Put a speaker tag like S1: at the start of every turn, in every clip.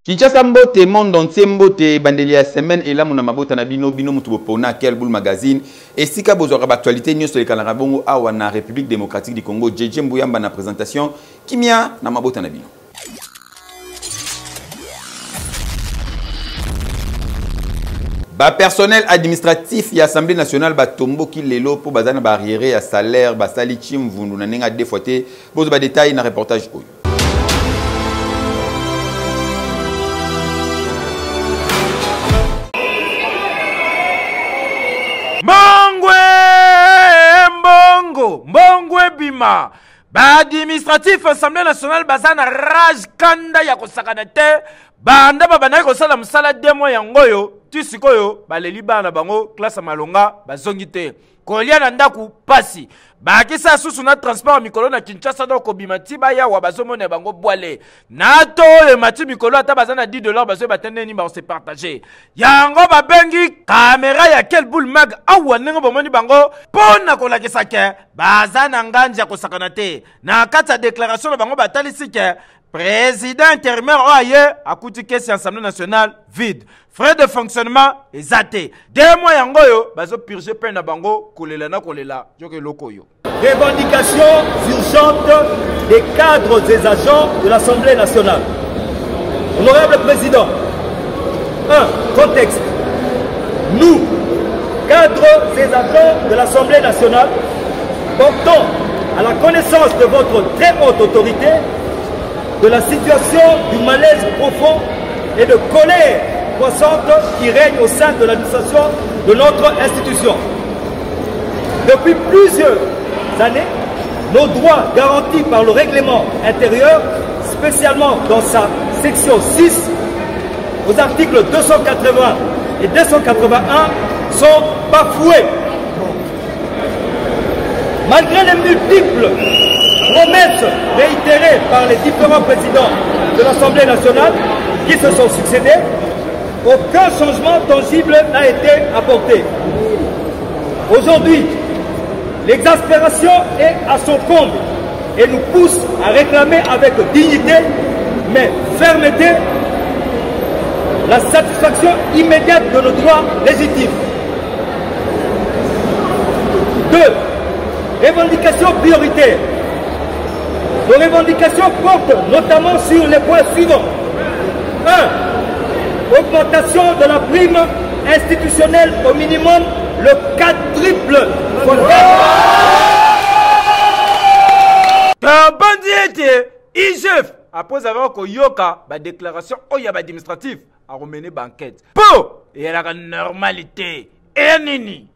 S1: Kinshasa mbote monde entier mbote bandeli ya semaine et là mon mabota na bino mutu pona quel boule magazine et si ka bozora actualité news le kanara bongo awa na République démocratique du Congo JJ Mbuyamba na présentation kimia na mabota na bino. Ba personnel administratif ya Assemblée nationale ba tombo ki lelo pour bazana barrière ya salaire ba sali chim vundu na nenga défoté bozo ba détail na reportage oyo.
S2: Mbongwe bima ba administratif Assemblée nationale bazana rage kanda ya kosakana te banda babana ko sala musala demo ya ngoyo tisikoyo baleli bana bango classe malonga bazongi te kolia na ndaku pasi bakisa susu na transport mikolo na Kinshasa doko bimati ba ya wa bazomone bango boile na to le mati mikolo ata bazana $10 bazo batende ni ba se partager yango babengi caméra ya quel boule mag awa nengo bomoni bango pona ko lakisa ke bazana nganja ko sakana te na kata déclaration bango batalisi ke président intérimaire oye akuti kesi Assemblée nationale vide. Frais de fonctionnement exacté. 2 mois yangoyo bazo purger peine na bango kolela na kolela joke lokoyo.
S3: Revendications urgentes des cadres des agents de l'Assemblée nationale. Honorable Président, 1. Contexte. Nous, cadres des agents de l'Assemblée nationale, portons à la connaissance de votre très haute autorité de la situation du malaise profond et de colère croissante qui règne au sein de l'administration de notre institution. Depuis plusieurs années, nos droits garantis par le règlement intérieur, spécialement dans sa section 6, aux articles 280 et 281, sont bafoués. Malgré les multiples promesses réitérées par les différents présidents de l'Assemblée nationale qui se sont succédés, aucun changement tangible n'a été apporté. Aujourd'hui, l'exaspération est à son comble et nous pousse à réclamer avec dignité, mais fermeté, la satisfaction immédiate de nos droits légitimes. 2. Revendications prioritaires. Nos revendications portent notamment sur les points suivants. 1. Augmentation de la prime institutionnelle au minimum le quadruple.
S2: IGF après avoir koyoka ba déclaration oya ba administratif a remené banquette. Po et la normalité et nini.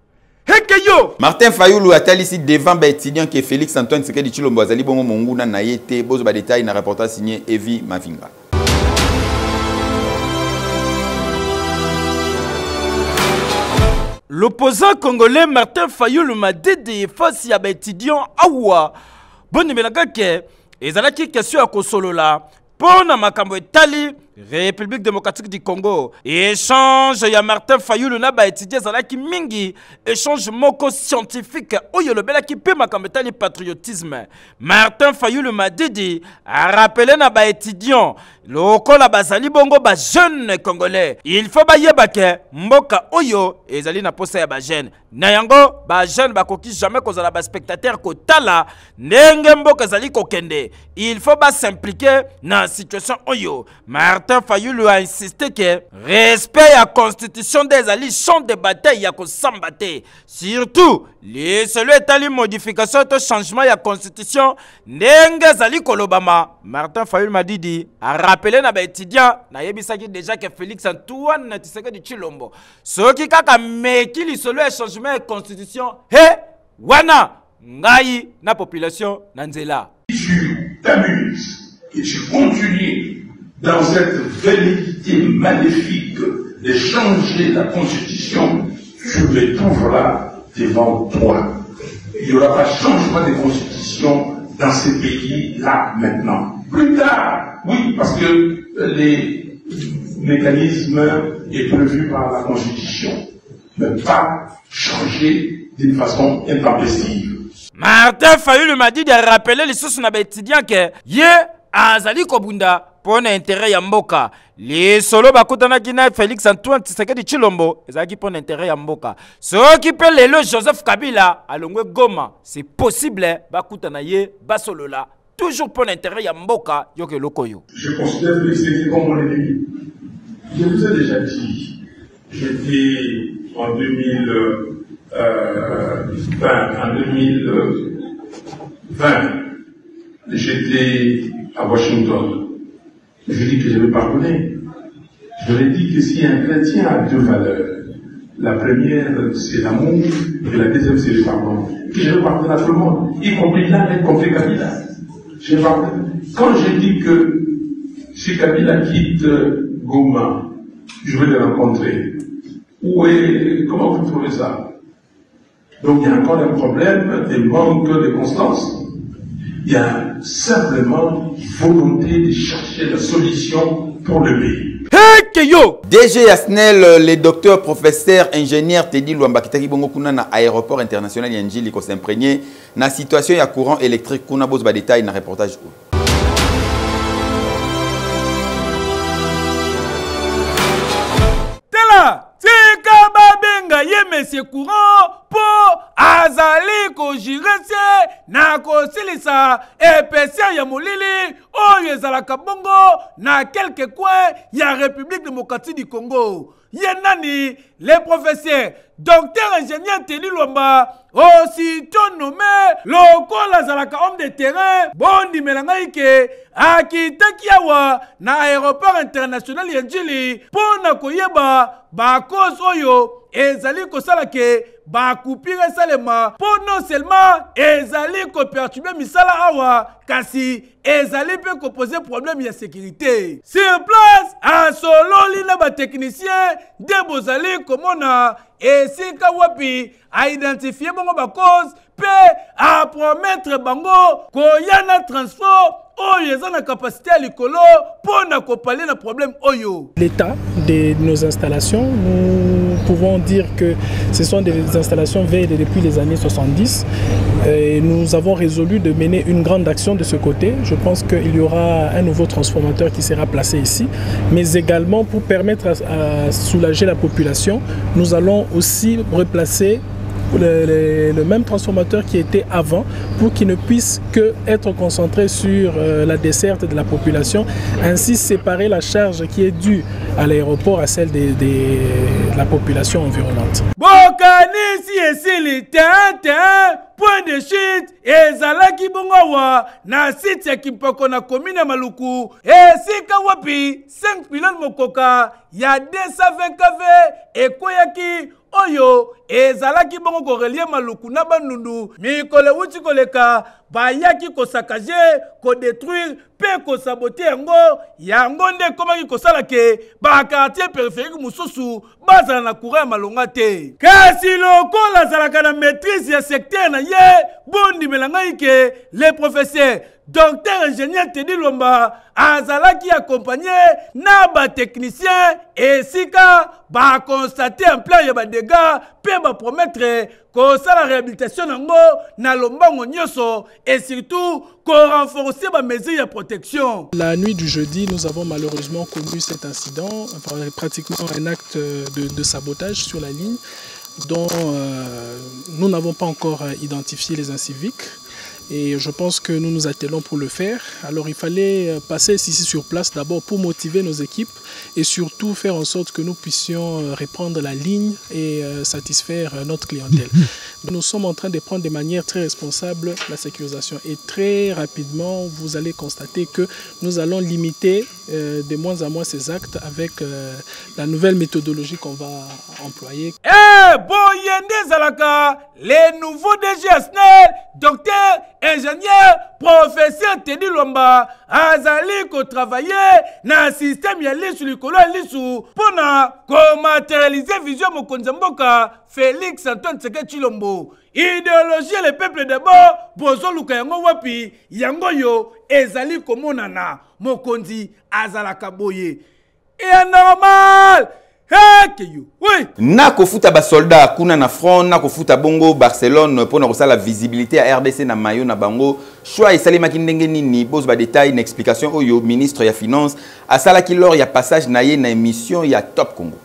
S1: Martin Fayoulou a ici devant les étudiants que Félix Antoine Tshisekedi Tshilombo azali bongo monguna na yete bozo ba détail na reportage signé Evi Mavinga.
S2: L'opposant congolais Martin Fayoulou m'a dit face à étudiants awa bonne melaka ke ezalaki question ya kosolola pona makambo etali République démocratique du Congo. Échange ya Martin Fayoulou na ba étudier zalaki mingi échange moko scientifique oyo lobela ki pe makambo etali patriotisme. Martin Fayoulou m'a dit a rappeler na ba étudiant lokola bazali bongo ba jeune congolais. Il faut ba yeba ke mboka oyo ezali na posa ya ba jeune. Na yango ba jeune ba koki jamais kozala ba spectateur ko tala ndenge mboka zali kokende. Il faut ba s'impliquer na situation oyo. Martin Fayoulou a insisté que respect à la constitution des alliés champ de bataille ya ko sambate. Surtout les seuls étali modification to changement ya constitution ndenge zali kolobama. Martin Fayoulou m'a dit a rappelé na ba étudiant na yebisaki déjà que Félix Antoine Tshisekedi Tshilombo soki kaka meki li solo changement ya constitution he wana ngai na population na nzela.
S4: Tu t'amuses et tu continues dans cette velléité maléfique de changer la constitution, tu les trouveras devant toi. Il n'y aura pas de changement de constitution dans ces pays-là maintenant. Plus tard, oui, parce que les mécanismes est prévu par la constitution, mais pas changer d'une façon intempestive.
S2: Martin Fayoulou m'a dit de rappeler les sources na étudiants que ye azali kobunda pona intérêt ya mboka. Les solo bakutana kina Félix Antoine Tshisekedi Tshilombo ezaki pona intérêt ya mboka. Soki pe lelo Joseph Kabila alongwe Goma, c'est possible bakutana ye basolola toujours pour l'intérêt ya mboka yoke lokoyo.
S4: Je considère Félix Tshisekedi comme mon ennemi. Je vous ai déjà dit, j'étais en 2020, j'étais à Washington. Je dis que je vais pardonner. Je leur ai dit que si un chrétien a deux valeurs, la première c'est l'amour et la deuxième c'est le pardon. Que je vais pardonner à tout le monde, y compris là, y compris Kabila. Je pardonne. Quand je dis que si Kabila quitte Goma, je vais le rencontrer. Comment vous trouvez ça? Donc il y a encore un problème de manque de constance. Il y a simplement volonté de chercher la solution pour le pays.
S1: DG Asnel, les docteurs, professeurs, ingénieurs Teddy Luamba Kitaki Bongo Kuna na aéroport international Yanjili ko s'imprégner na situation ya courant électrique kuna boss ba détail na reportage.
S2: Tela tika babenga ye monsieur courant po azali ko jirese na ko silisa épaisseur ya molili oyo ezalaka bongo na quelques coins ya République démocratique du Congo. Yenani les professeurs docteur ingénieur Teddy Luamba aussitôt nommé lokola azalaka homme de terrain bondi melangai ke akitaki awa na aéroport international ya Njili pona koyeba ba cause oyo ezali kosala ke ba coupure salema pour non seulement ezali ko perturber misala awa kasi ezali pe ko poser problème ya sécurité sur place à sololi na ba technicien de bozali komona esika wapi a identifier bongo ba cause pe a promettre bango koyana transport oyo eza na capacité à likolo pour na kopale na problème oyo.
S5: L'état de nos installations, nous pouvons dire que ce sont des installations vieilles depuis les années 70 et nous avons résolu de mener une grande action de ce côté. Je pense qu'il y aura un nouveau transformateur qui sera placé ici, mais également pour permettre à soulager la population, nous allons aussi replacer le même transformateur qui était avant pour qu'il ne puisse que être concentré sur la desserte de la population, ainsi séparer la charge qui est due à l'aéroport à celle de la population environnante.
S2: Point de chute ezalaki bongowa na site ya Kimpoko na commune Maluku esika wapi 5 pilotes mokoka ya 220 kV ekoyaki oyo ezalaki bongo ko relier Maluku na Bandundu mikole wuti koleka bayaki ko saccager ko détruire pe ko saboter yango nde komaki ko sala ke ba quartier périphérique mususu bazala na courant malonga te kasi lokola zalaka na maîtrise ya secteur na ye bondi melangai ke les professeurs docteur ingénieur Teddy Luamba azalaki accompagné na ba technicien esika ba constater en plan ya ba dégâts pe ba promettre ko sala réhabilitation nango na lombango nyoso et surtout ko renforcer ba mesures de protection.
S5: La nuit du jeudi, nous avons malheureusement connu cet incident, pratiquement un acte de sabotage sur la ligne dont nous n'avons pas encore identifié les inciviques. Et je pense que nous nous attelons pour le faire. Alors il fallait passer ici sur place d'abord pour motiver nos équipes et surtout faire en sorte que nous puissions reprendre la ligne et satisfaire notre clientèle. Nous sommes en train de prendre de manière très responsable la sécurisation et très rapidement vous allez constater que nous allons limiter de moins en moins ces actes avec la nouvelle méthodologie qu'on va employer.
S2: Les nouveaux DG Asnel, docteur, ingénieur, professeur Teddy Luamba, azali ko travailler na système ya lisu likolo lisu pona ko matérialiser vision mokonzi mboka Félix Antoine Tshisekedi Tshilombo. Idéologie le peuple d'abord, bozo luka yango wapi, yango yo ezali komonana mokonzi azalaka boye. Et normal Oui.
S1: Nako futa ba soldat kuna na front, nako futa bongo Barcelone pour na la visibilité à RDC na mayo na bango. Choix et salima kindenge nini pose ba détail une explication au ministre ya finance à sala ki lor ya passage na ye na émission ya Top Congo.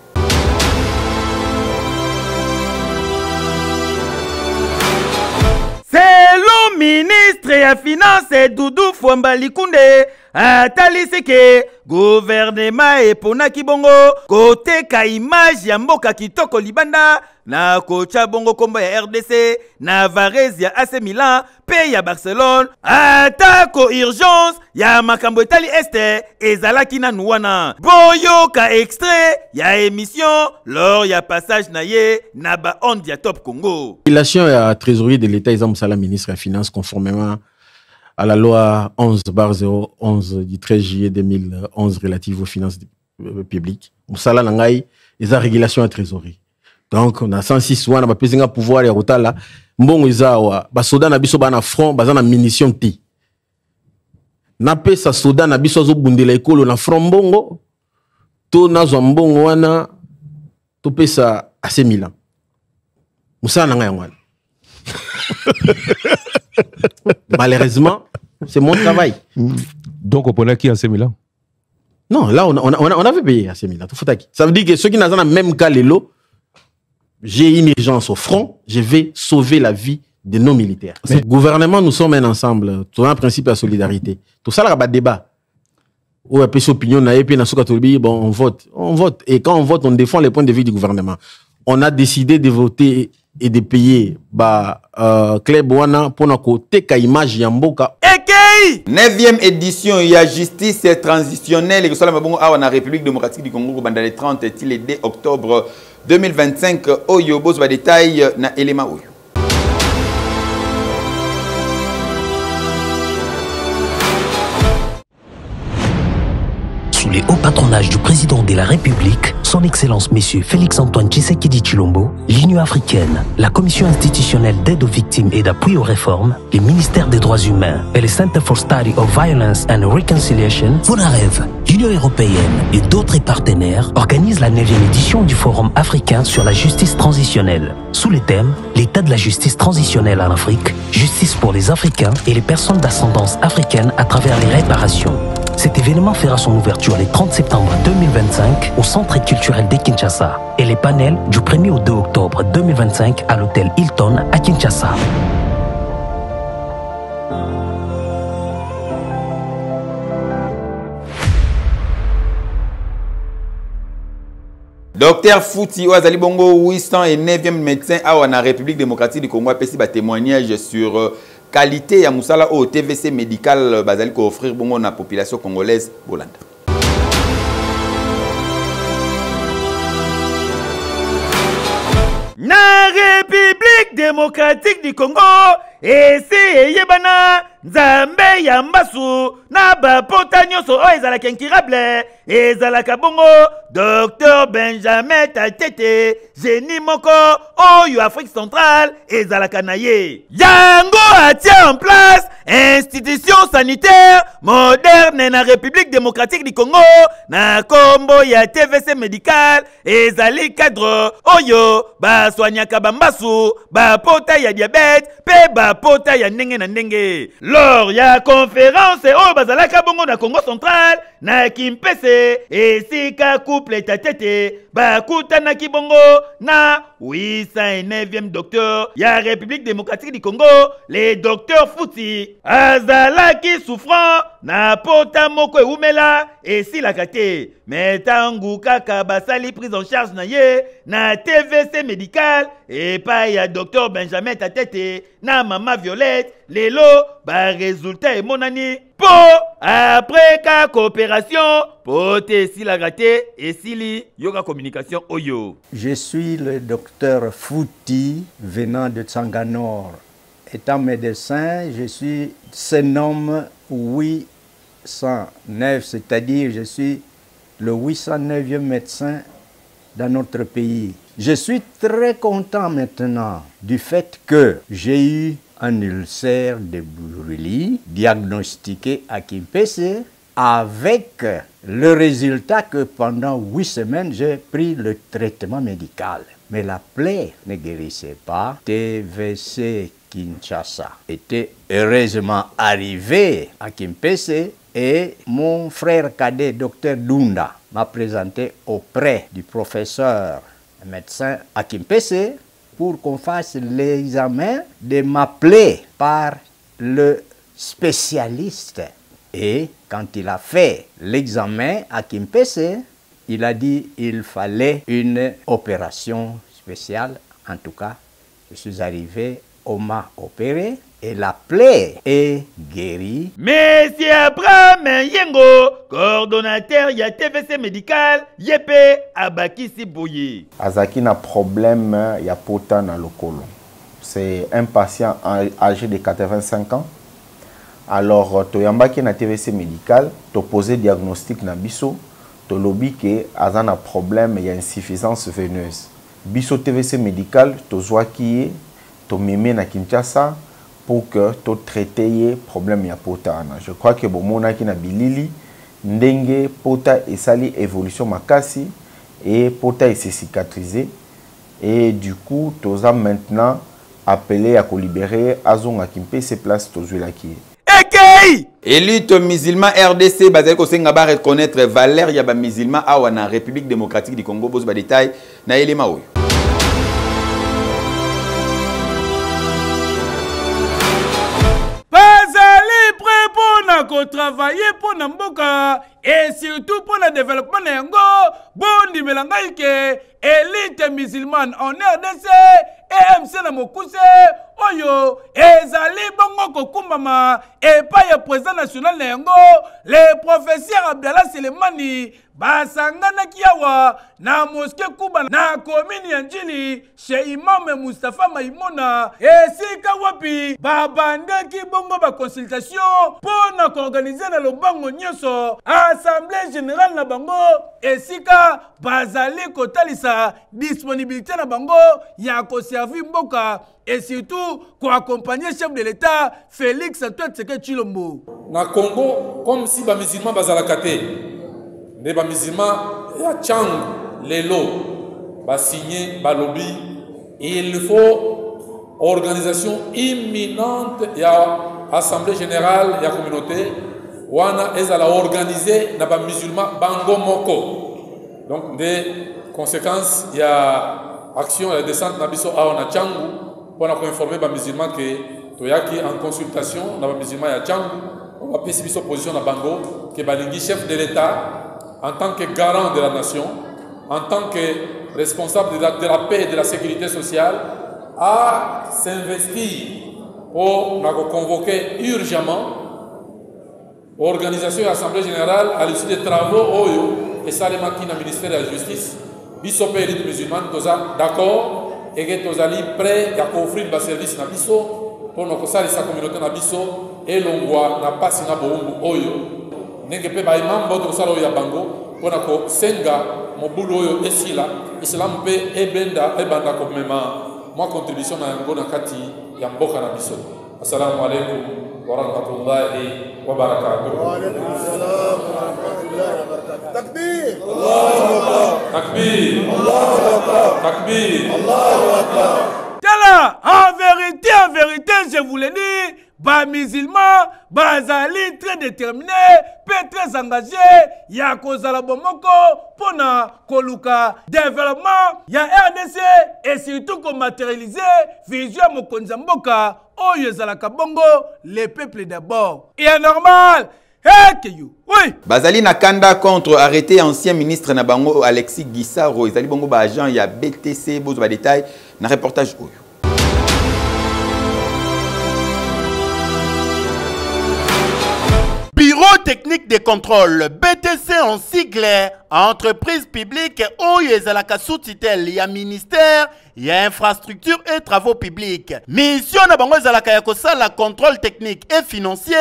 S2: C'est le ministre ya finance Doudou Fwamba Likunde atalisi ke gouvernement eponaki bongo koteka image ya mboka kitoko libanda na kocha bongo kombo ya RDC na Varese ya AC Milan pe ya Barcelone atako urgence ya makambo etali este ezalaki na nuwana boyoka extrait ya émission lors ya passage na ye na ba onde ya Top Congo.
S6: Relation ya trésorier de l'État Isa Moussala ministre des Finances conformément à la loi 11/011 du 13 juillet 2011 relative aux finances publiques. Moussala nangai eza régulation à trésorerie. Donc on a 106 wana ba pesinga pouvoir ya rotala mbongo izawa ba soda na biso ba na front baza na munition ti. Na pesa soda na biso zo bundela ekolo na front mbongo to nazo mbongo wana to pesa AC Milan. Moussala nangai ngwana. Malheureusement, c'est mon travail.
S7: Donc, on a qui à AC Milan?
S6: Non, là, on avait payé AC Milan. Ça veut dire que ceux qui n'ont pas le même cas, j'ai une urgence au front, je vais sauver la vie de nos militaires. Mais le gouvernement, nous sommes un ensemble. Tout un principe de solidarité. Tout ça, là, il y a débat. Ou un peu d'opinion, bon, on vote. On vote. Et quand on vote, on défend les points de vue du gouvernement. On a décidé de voter et de payer Club Wana pour notre côté image Yamboka.
S1: 9e édition, il y a justice transitionnelle et que soit la République démocratique du Congo pendant les 30 et le 2 octobre 2025. Oyo, bos ba détail na élément oyo.
S8: Sous les hauts patronages du président de la République, son Excellence Monsieur Félix-Antoine Tshisekedi Tshilombo, l'Union africaine, la Commission institutionnelle d'aide aux victimes et d'appui aux réformes, le ministère des droits humains et le Center for Study of Violence and Reconciliation, FONAREV, l'Union européenne et d'autres partenaires organisent la 9e édition du Forum africain sur la justice transitionnelle, sous le thème « L'état de la justice transitionnelle en Afrique, justice pour les Africains et les personnes d'ascendance africaine à travers les réparations ». Cet événement fera son ouverture le 30 septembre 2025 au Centre culturel de Kinshasa et les panels du 1er au 2 octobre 2025 à l'hôtel Hilton à Kinshasa.
S1: Docteur Fouti Ouazali Bongo 809e médecin à la République démocratique du Congo a fait un témoignage sur qualité ya Moussala au TVC médical bazali ko offrir bongo na population congolaise Bolanda.
S2: Na République démocratique du Congo ese yebana Nzambe ya mbasu na bapota nyonso oyo ezalaka incurable ezalaka bongo Dr Benjamin Tatete génie moko oyo Afrique centrale ezalaka na ye yango atie en place institution sanitaire moderne na République démocratique du Congo na kombo ya TVC médical ezali cadre oyo baswanyaka bambasu bapota ya diabète pe bapota ya ndenge na ndenge. Lors ya conférence oyo bazalaka bongo na Congo central na Kimpese esika couple Tatete bakutanaki bongo na 809e docteur ya République démocratique du Congo le docteur Fouti azalaki souffrant na pota moko eumela esilaka te mais tangu kaka basali prise en charge na ye na TVC médical epai ya docteur Benjamin Tatete na mama Violette lelo ba résultat emonani po après ka coopération po te esilaka te esili yoka communication oyo.
S9: Je suis le docteur Fouti venant de Tsanganor. Étant médecin, je suis ce nom 809, c'est-à-dire je suis le 809e médecin dans notre pays. Je suis très content maintenant du fait que j'ai eu un ulcère de brûlis diagnostiqué à Kimpese avec le résultat que pendant 8 semaines, j'ai pris le traitement médical. Mais la plaie ne guérissait pas. TVC Kinshasa était heureusement arrivé à Kimpese et mon frère cadet, Dr Dunda, m'a présenté auprès du professeur médecin à Kimpese pour qu'on fasse l'examen de ma plaie par le spécialiste. Et quand il a fait l'examen à Kimpese, il a dit qu'il fallait une opération spéciale. En tout cas, je suis arrivé, on m'a opéré et la plaie est guérie.
S2: Monsieur Abraham Yengo, coordonnateur ya TVC médical, Yepé Abakisi Boye.
S6: Azaki na problème ya pota na lokolo. C'est un patient âgé de 85 ans. Alors, toyambaki na TVC médical, to posé diagnostic na biso, to lobi ke aza na problème ya insuffisance veineuse. Biso TVC médical, to zwaki to meme na Kinshasa pour que to traiter le problème ya pota ana. Je crois que bomona ki na bilili ndenge pota esali évolution makasi et pota est cicatrisé et du coup toza maintenant appelé à libérer azonga Kimpese place tozwelaki.
S1: Élite musulman RDC, basé ko senga ba reconnaître valeur ya ba musulman awa na République démocratique du Congo, bozo ba détail na elema oyo.
S2: Bazali prêt pour travailler pour Namboka et surtout pour le développement de Yango, bondi melangaike, élite musulmane en RDC, EMC na Mokuse, Oyo, Ezali Bongo Kokumbama, et pas le président national de Yango, le professeur Abdallah Selemani, Basangana Kiawa, na mosquée Kuba, na commune Yanjili, chez Imam Mustafa Maïmona, et si Kawapi, Babanda ki Bongo ba consultation, pour na organiser na Lobango Nyoso, Assemblée générale na Bango, et si ka Bazali Kotalisa, disponibilité na Bango, Yako servi Mboka, et surtout, pour accompagner le chef de l'État, Félix Antoine Tshisekedi Tshilombo.
S10: Na Congo, comme si les musulmans bazalakate, les musulmans ya Chang, les lots, signé, lobby, et il faut organisation imminente, il y a assemblée générale, il y a communauté, wana ezala organisé na ba musulmans bango moko. Donc des conséquences, il y a action, il y a descente na biso a na Changu. On a informé les musulmans que Toyaki en consultation, les musulmans à Tchangou, on va passer sa position à Bango, que Balingui, chef de l'État, en tant que garant de la nation, en tant que responsable de la paix et de la sécurité sociale, a s'investir pour convoquer urgemment l'organisation et l'Assemblée générale à l'issue des travaux Oyo et Salemaki dans le ministère de la Justice, Bissopé élite musulmane, d'accord. Et que nous sommes prêts à offrir des services à Bisso pour nous faire sa communauté à Bisso et l'on voit n'a pas si na boumbu oyo n'est que pas imam bodo salo ya bango pour nous senga mon boulot oyo et si là islam pe et benda comme même moi contribution à yango na kati ya mboka na Bisso. Assalamu alaikum wa rahmatullahi wa barakatuh. Wa alaikum assalam wa rahmatullahi wa barakatuh. Takbir Allahu akbar. Takbir Allahu akbar. Takbir Allahu akbar.
S2: Tala, en vérité, je vous l'ai dit, bah musulmans, bah zali très déterminé, très engagé, ya kozala bomoko, pona koluka développement, ya RDC et surtout qu'on matérialiser vision mokonza mboka, oyo zalaka bongo, les peuples d'abord. Et est normal. Oui.
S1: Bazali Nakanda contre arrêté ancien ministre Nabango Alexis Guissaro. Ezali bongo ba agent ya BTC bozo ba détail na reportage oyo.
S11: Bureau technique de contrôle, BTC en sigle, entreprise publique oyo ezalaka sous-tutelle ya ministère ya infrastructure et travaux publics. Mission na bango ezalaka ya kosala contrôle technique et financier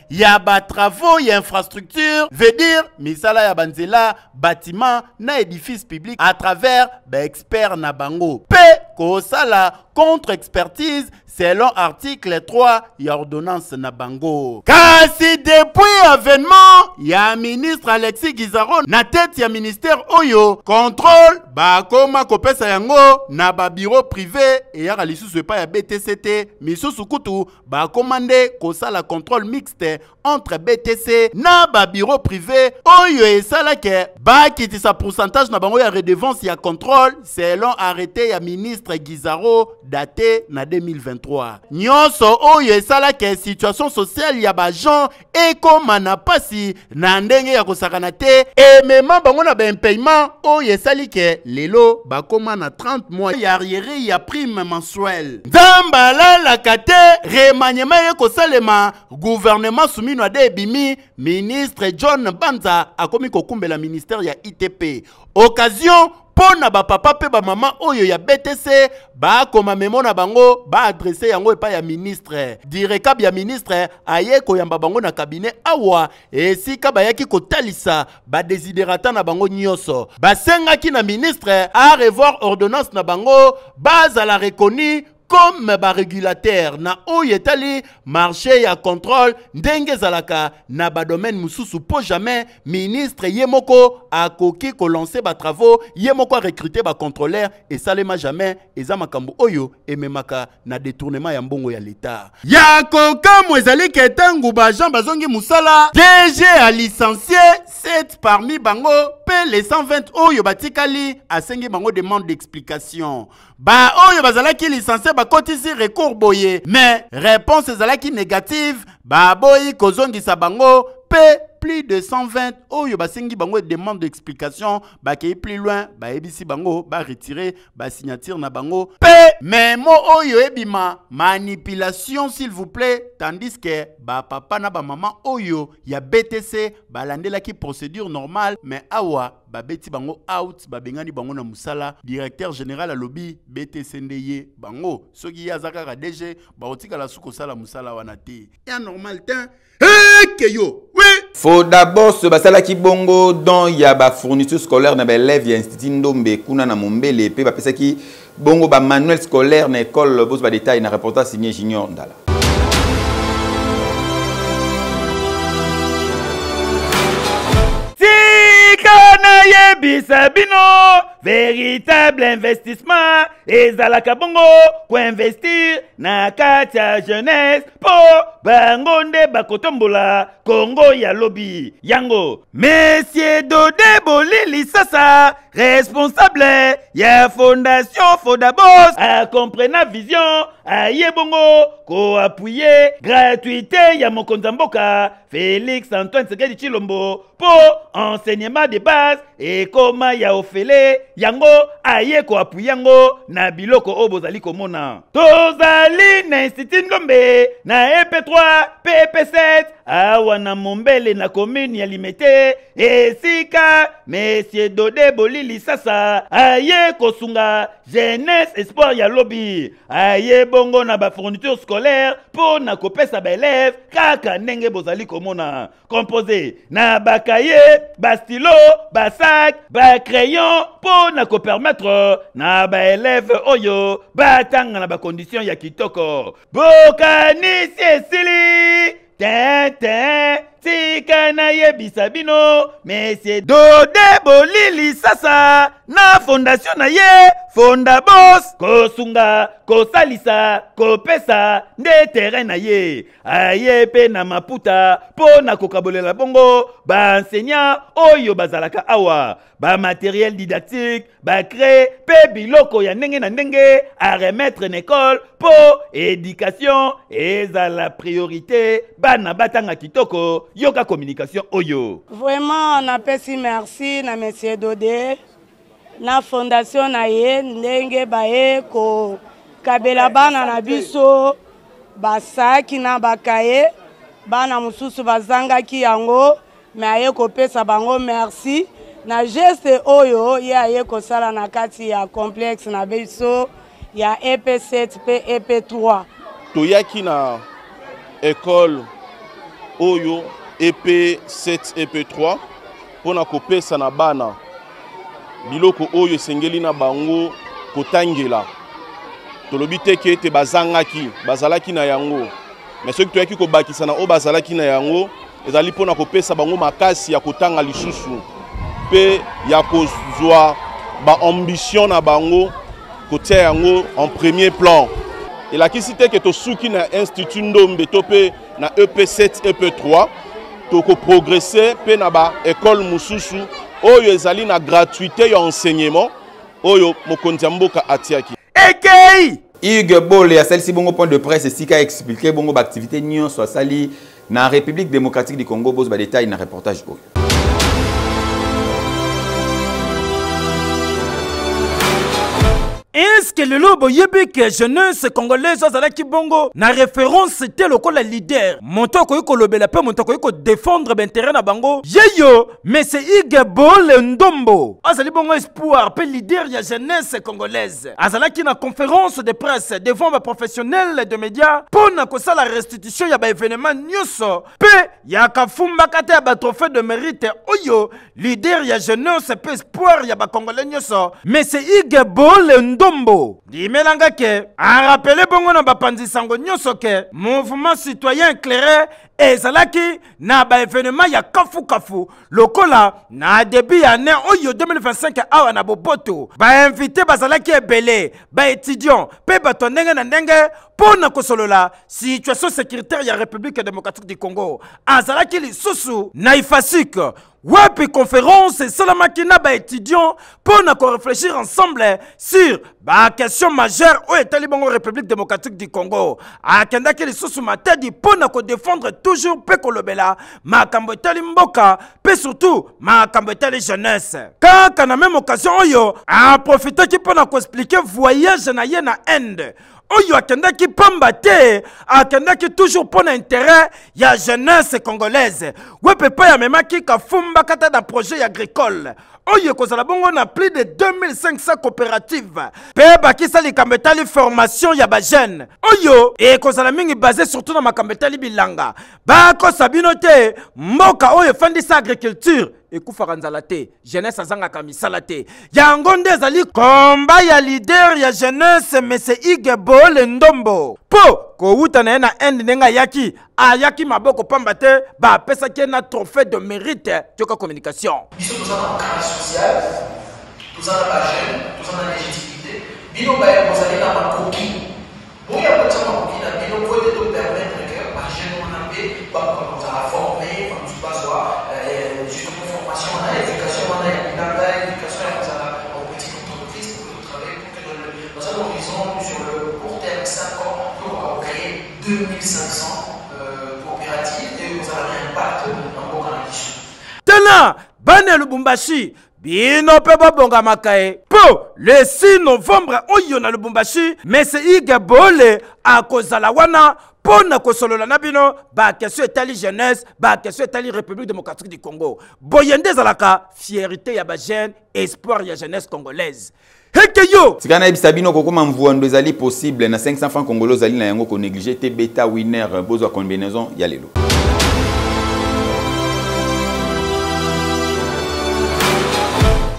S11: ya ba travaux ya infrastructure, veut dire misala ya banzela, bâtiment na édifice public à travers ba expert na bango. P kosala contre-expertise selon article 3 ya ordonnance na bango. Kasi depuis avènement ya ministre Alexis Guizaro na tête ya ministère oyo, contrôle bakoma kopesa yango na ba bureau privé et ya lisusu pa ya BTCT, misusu kutu bakomande kosala contrôle mixte entre BTC na ba bureau privé oyo esalake bakitisa pourcentage na bango ya redevance ya contrôle selon arrêté ya ministre Guizaro daté na 2023. Nyonso oyo esalake situation sociale ya bajan ekoma na pasi na ndenge ya kosakana te emema bango na paiement oyo esalike lelo bakoma na 30 mois ya arriéré ya prime mensuelle. Nzambala la kate remaniement ye kosalema gouvernement soumino ade ebimi ministre John Banza akomi kokumbela ministère ya ITP. Occasion pona ba papa pe ba mama oyo ya BTC ba koma memo na bango ba adresse yango epa ya ministre direcab ya ministre aye koyamba bango na cabinet awa esika bayaki kotalisa ba desiderata na bango nyonso basengaki na ministre a revoir ordonnance na bango bazala reconnu comme ba régulateur na oyetali marché ya contrôle ndenge zalaka na ba domaine mususu po jamais ministre yemoko akoki ko lancer ba travaux yemoko recruter ba contrôleur et salema jamais eza makambo oyo ememaka na détournement ya mbongo ya l'état ya kokamwe ezali ketangu ba Jean bazongi musala DG a licencié 7 parmi bango pe les 120 oyo batikali asengi bango demande d'explication ba oyo bazalaki licencié bakotisi recours boye mais réponse ezalaki négative ba boyi kozongisa bango pe plus de 120 oyo basengi bango demande d'explication bakei plus loin ba ebisi bango ba retirer ba signature na bango pe mais mo oyo ebima manipulation s'il vous plaît tandis que ba papa na ba maman oyo ya BTC balandelaki procédure normale mais awa babeti bango out babengani bango na musala directeur général à lobby BTC ndeye bango soki yazaka ka DG ba otika la suko sala musala wana te ya normal ten keyo oui.
S1: Faut d'abord se basala ki bongo dans ya ba fourniture scolaire na ba élève ya institut Ndombe kuna na Mombele pe ba pesa ki bongo ba manuel scolaire na école boss ba détail na reportage signé Junior Ndala.
S2: Bisabino, véritable investissement ezalaka bongo ko investir na kati ya jeunesse po bangonde bakotombola Congo ya lobby yango Monsieur Dodé Bolili Sasa responsable ya fondation Fodabos a comprena vision a yebongo ko appuyer gratuité ya mokonzi mboka Félix Antoine Tshisekedi Tshilombo po enseignement de base et koma ya ofele yango aye ko appuyer yango na biloko obozali komona tozali na institut Ngombe na EP3 PP7 awa na Mombele na commune ya Limete esika Monsieur Dodé Bolili Sasa aye kosunga jeunesse espoir ya lobby aye bongo na ba fourniture scolaire pour na kopesa ba élève kaka ndenge bozali komona composé na ba cahier ba stylo ba sac ba crayon pour na ko permettre na ba élève oyo ba tanga na ba condition ya kitoko bokanisi esili ten tikana yebisa bino Monsieur Dodé Bolili Sasa na fondation na ye Fondabos kosunga kosalisa kopesa nde terrain na ye aye pe na maputa po na kokabolela bongo ba enseignant oyo bazalaka awa ba matériel didactique ba créer pe biloko ya ndenge na ndenge à remettre en école po éducation eza la priorité bana batanga kitoko yoka communication oyo.
S12: Vraiment on appelle merci na Monsieur Dodé na fondation na ye ndenge baye ko kabela bana na biso basaki na bakaye bana mususu bazangaki yango me aye kopesa bango merci na geste oyo ye aye kosala na kati ya complexe na biso ya EP7 pe EP3
S13: toyaki na école oyo EP7 EP3 pona kopesa na bana biloko oyo esengeli na bango kotangela tolobi teke ete bazangaki bazalaki na yango mais soki toyaki kobakisa na o bazalaki na yango ezali pona kopesa bango makasi ya kotanga lisusu pe ya kozwa ba ambition na bango kotia yango en premier plan elakisi teke tosuki na institut Ndombe to pe na EP7 EP3 toko progresser pe na ba école mususu oyo ezali na gratuité ya enseignement oyo mokonzi mboka atiaki
S2: ekei
S1: Hugues Bole a celle-ci bon point de presse ici qui a expliqué bon activité nion soit sali na République démocratique du Congo bos ba détail na reportage oyo.
S2: Est-ce que le lobo yebike jeunesse congolaise azalaki bongo na référence c'était le col leader monto ko kolobela pe monto ko défendre l'intérêt na bango yeyo mais c'est Hugues Bole Ndombo azali bongo espoir pe leader ya jeunesse congolaise azalaki na conférence de presse devant ba professionnels de médias pour na ko la restitution ya ba événement nyonso pe ya kafumba kata ba trophée de mérite oyo leader ya jeunesse pe espoir ya ba congolais nyonso mais c'est Hugues Bole Ndombo dimelanga ke a rappelé bongo na bapanzi sango nyonso ke mouvement citoyen éclairé ezalaki na ba événement ya kafu kafu lokola na début ya année oyo 2025 awa na boboto ba invité bazalaki ebele ba étudiant pe bato ndenge na ndenge pona kosolola situation sécuritaire ya République démocratique du Congo azalaki lisusu na ifasik wapi conférence salamaki na ba étudiant pour na réfléchir ensemble sur ba question majeure au etali bongo République démocratique du Congo akendaki lisusu matadi pour na défendre toujours pe kolobela makambo etali mboka pe surtout makambo etali jeunesse kaka na même occasion oyo a profiter ki pour na expliquer voyage na ye na Inde oyo akendaki pamba te akendaki toujours pour intérêt ya jeunesse congolaise wepe pa ya memaki kafumba kata da projet agricole oyo kozala bongo na plus de 2500 coopératives pe bakisa likambo etali formation ya ba jeune oyo e kozala mingi basé surtout na makambo etali bilanga bakosa bino te mboka oyo efandisa agriculture ekufaka nzala te jeunesse azangaka misala te yango nde ezali komba ya leader ya jeunesse mese Hugues Bole Ndombo po kowuta na ye na Inde ndenge ayaki maboko pamba te bapesaki na trophée de mérite tioka communication
S14: biso toza na cadre social toza na bajeune toza na légitimité bino bozali na makoki boya kotia makoki na bino po ete topermettre ke bajeune wana mpe bakozala forme bazwa justement formation na éducation wana ya bilanga éducation ya kozala en petite entreprise pour travailler pour que dans un horizon sur le court terme 5 ans pour créer 2500 coopératives et vous avez un impact dans beaucoup d'ambition.
S2: Tena bane Lubumbashi bino pe babonga makae po le 6 novembre oyo na Lubumbashi mais c'est Hugues Bole akozala wana pona kosolola na bino ba question etali jeunesse ba question etali République démocratique du Congo boyende zalaka fierté ya ba jeune espoir ya jeunesse congolaise hekeyo
S1: tikana ebisa bino kokoma mvuando ezali possible na 500 francs congolais zali na yango ko négliger te beta winner bozo combinaison ya lelo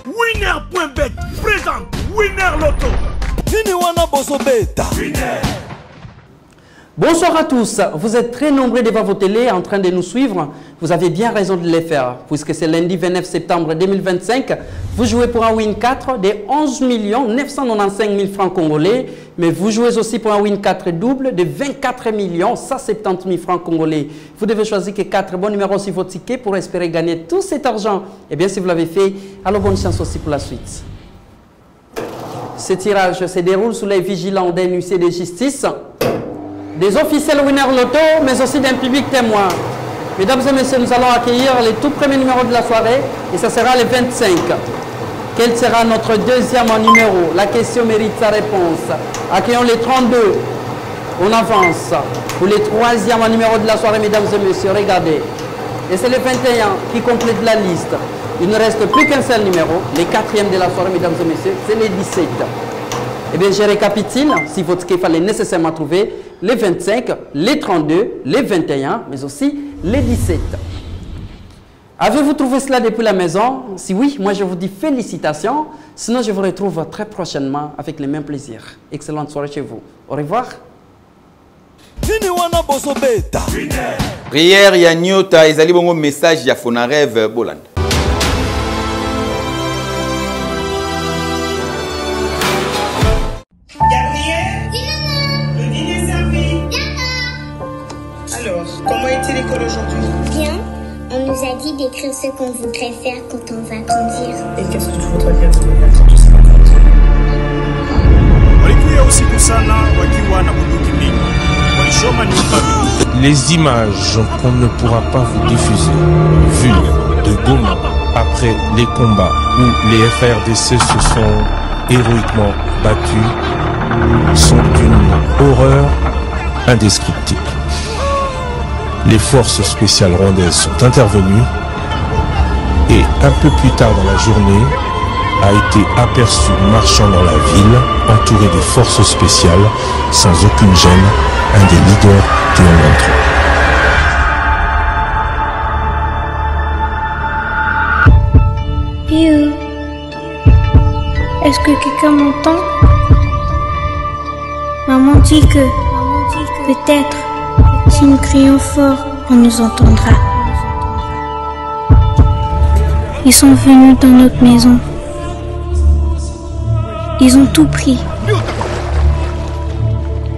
S2: Winner.bet présente Winner Loto
S15: Nini wana bozo beta Winner.
S16: Bonsoir à tous, vous êtes très nombreux devant vos télés en train de nous suivre. Vous avez bien raison de le faire, puisque c'est lundi 29 septembre 2025. Vous jouez pour un win 4 de 11 995 000 francs congolais, mais vous jouez aussi pour un win 4 double de 24 170 000 francs congolais. Vous devez choisir que 4 bons numéros sur votre ticket pour espérer gagner tout cet argent. Et bien si vous l'avez fait, alors bonne chance aussi pour la suite. Ce tirage se déroule sous les vigilants d'un huissier de justice, des officiels Winner Loto, mais aussi d'un public témoin. Mesdames et messieurs, nous allons accueillir les tout premiers numéros de la soirée et ça sera le 25. Quel sera notre deuxième numéro? La question mérite sa réponse. Accueillons les 32. On avance pour le troisième numéro de la soirée, mesdames et messieurs. Regardez. Et c'est le 21 qui complète la liste. Il ne reste plus qu'un seul numéro, les 4e de la soirée, mesdames et messieurs, c'est les 17. Eh bien, je récapitule, si votre qu'il fallait nécessairement trouver les 25, les 32, les 21, mais aussi les 17. Avez-vous trouvé cela depuis la maison? Si oui, moi je vous dis félicitations. Sinon, je vous retrouve très prochainement avec le même plaisir. Excellente soirée chez vous. Au revoir.
S1: Prière ya nyota ezali bongo message ya Fonarève Bolanda.
S17: Le dîner est servi. Alors, comment était l'école aujourd'hui?
S18: Bien. On nous a dit d'écrire ce qu'on voudrait faire quand on va grandir.
S17: Et qu'est-ce que tu voudrais faire quand tu seras grandi?
S7: Les images qu'on ne pourra pas vous diffuser, vues de Goma après les combats où les FARDC se sont héroïquement battus, sont d'une horreur indescriptible. Les forces spéciales rwandaises sont intervenues et un peu plus tard dans la journée a été aperçu marchant dans la ville entouré des forces spéciales sans aucune gêne, un des leaders du Mouvement.
S18: Piu, est-ce que quelqu'un m'entend? Maman dit que peut-être si nous crions fort, on nous entendra. Ils sont venus dans notre maison. Ils ont tout pris.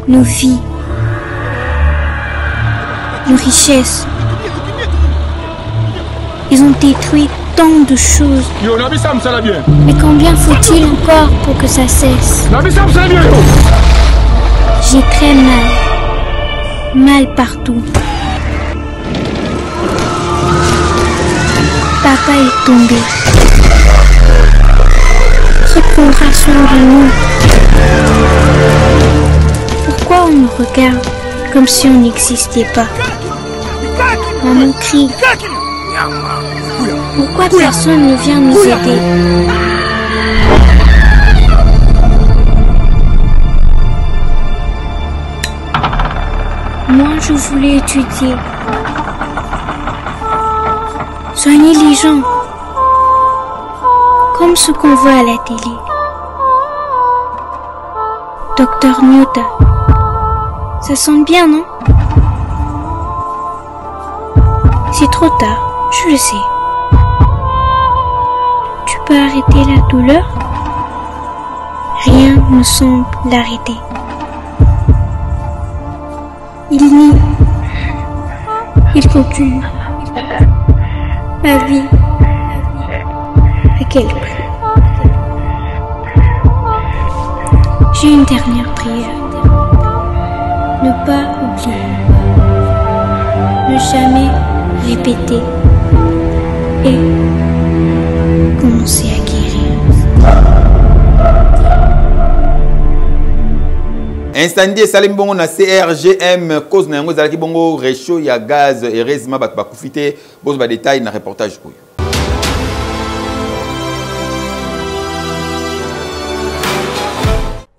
S18: Nos vies, nos richesses. Ils ont détruit tant de choses. Mais combien faut-il encore pour que ça cesse? J'ai très mal. Mal partout. Papa est tombé. Qui prendra soin de nous? Pourquoi on nous regarde comme si on n'existait pas? Maman crie. Pourquoi personne ne vient nous aider? Moi, je voulais étudier. Soigner les gens. Comme ce qu'on voit à la télé. Docteur Nyota. Ça sent bien, non? C'est trop tard, je le sais. Tu peux arrêter la douleur? Rien ne semble l'arrêter. Il nie. Il continue. Ma vie. À quel prix? J'ai une dernière prière. Ne pas oublier. Ne jamais répéter. Et commencer à guérir.
S1: Incendie salim bongo na CRGM cause na yango zalaki bongo réchaud ya gaz heureusement ba kufite bozo ba détail na reportage oyo.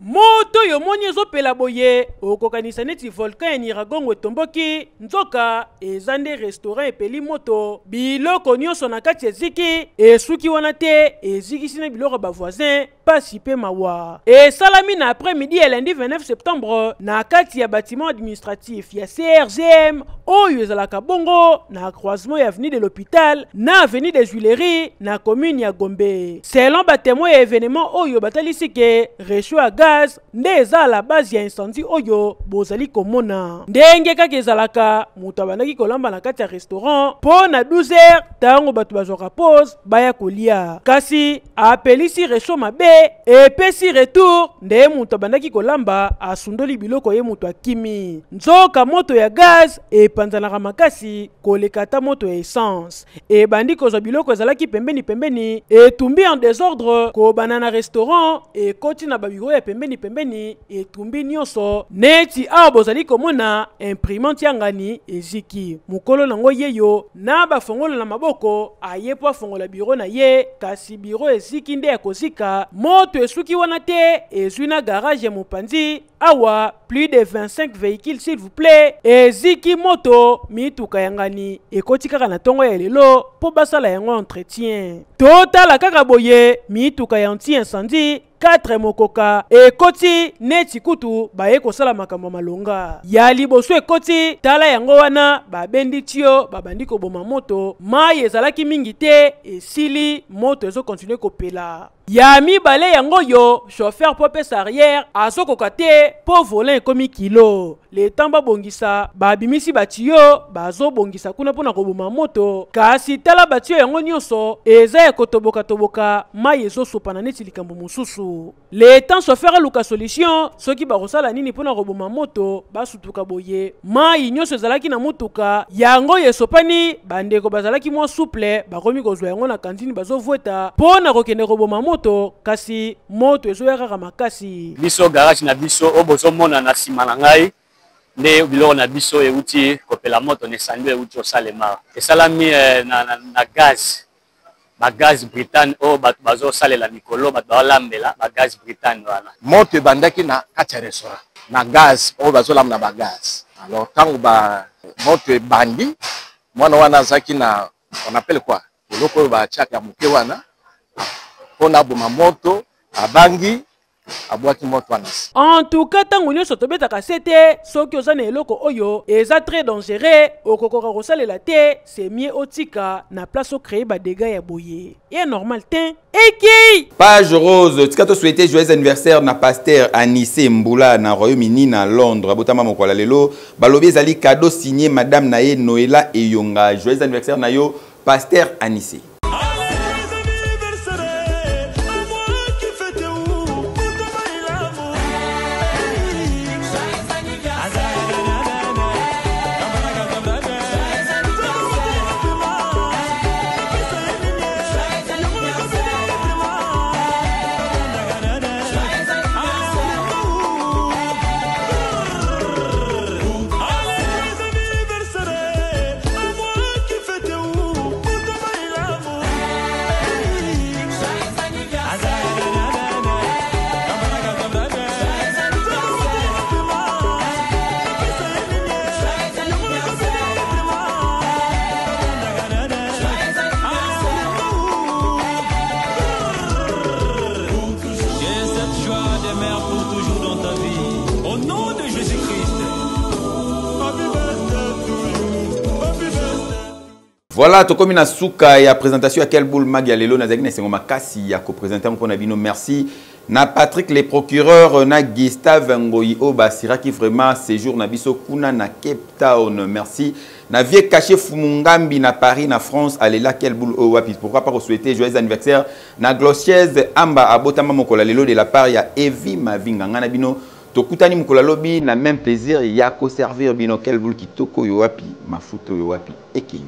S2: Moto yo moni ezopela boye okokanisa neti volcan ya Nyiragongo etomboki nzoka ezande restaurant epeli moto biloko nyonso na kati eziki esuki wana te ezikisi na biloko ba voisin pasi pe mawa esalami na après-midi ya lundi 29 septembre na kati ya bâtiment administratif ya CRGM oyo ezalaka bongo na croisement ya avenue de l'hôpital na avenue des Huileries na commune ya Gombe. Selon batémoin ya événement oyo batalisi ke réchaud à gaz nde eza à la base ya incendie oyo bozali komona ndenge kaka ezalaka moto abandaki kolamba na kati ya restaurant po na 12h tango bato bazwaka pause baya kolia kasi apelisi réchaud mabe epesi retour nde moto abandaki kolamba asundoli biloko ye moto akimi nzoka moto ya gaz epanzanaka makasi koleka ata moto ya essence ebandi kozwa biloko ezalaki pembeni etumbi en désordre kobana na restaurant ekoti na babiro ya pembeni
S19: moneni etumbi nyonso neti awa bozali komona imprimante yangani eziki mukolo nango yeyo na bafongolo na maboko aye po afongola biro na ye kasi biro eziki nde ya kozika moto esuki wana te ezwi na garage ya mopanzi awa plus de 25 véhicules s'il vous plaît eziki moto mituka yangani ekoti kaka na tongo ya lelo po basala yango entretien totala kaka boye mituka ya anti-incendie 4 mokoka ekoti neti kutu baye kosala makambo malonga ya liboso ekoti tala yango wana babendi tio babandi koboma moto mai ezalaki mingi te esili moto ezokontinue kopela ya mibale yango yo chauffeur po pesa arrière azokoka te po volant ekomi kilo letan babongisa babimisi batio bazobongisa kuna mpona koboma moto kasi tala batio yango nyonso eza ya kotoboka mai ezosopana neti likambo mosusu letan chauffeur aluka solution soki bakosala nini mpona koboma moto basutuka boye mai nyonso ezalaki na motuka yango esopani bandeko bazalaki mwa souple bakomi kozwa yango na kantine bazovweta mpona kokende koboma moto kasi moto ezoya kaka makasi
S20: biso garage na biso o bozomona na nsima na ngai nde biloko na biso euti kopela moto nesandi euti osalema esalami na gaz bagaz Britann o bato bazosalela mikolo bato balambela bagaz Britann wana
S21: moto ebandaki na kati ya restaurant na gaz o bazolamba na bagaz alors tango moto ebandi mwana wana azaki na on appelle quoi eloko oyo batiaka moke wana mpona aboma moto abangi abwaki moto wana.
S19: En tout cas tango nyonso tobetaka se te soki oza na eloko oyo eza très dangereux okokoka kosalela te c'est mieux otika na place ocréer badégâts ya boye et normal te eki
S1: page rose tika to souhaiter joyeux anniversaire na pasteur Anissé Mboula na Royaume-Uni na Londres abotama mokola lelo balobi ezali cadeau signé madame naye Noëlla Eyonga joyeux anniversaire na yo pasteur Anissé. Voilà, to komi na suka ya présentation à quel boule mag ya lelo na zagina sengo makasi ya ko présenter mon bino merci na Patrick les procureurs na Gustave Ngoyi Obasira qui vraiment séjour na biso kuna na Cape Town merci na vie caché Fumungambi na Paris na France allez là quel boule o wapi pourquoi pas souhaiter joyeux anniversaire na Glossiez Amba abotama mokola lelo de la part ya Evi Mavinga ngana bino tokutani mokola lobi na même plaisir ya ko servir bino quel boule kitoko yo wapi mafuto yo wapi ekeyo.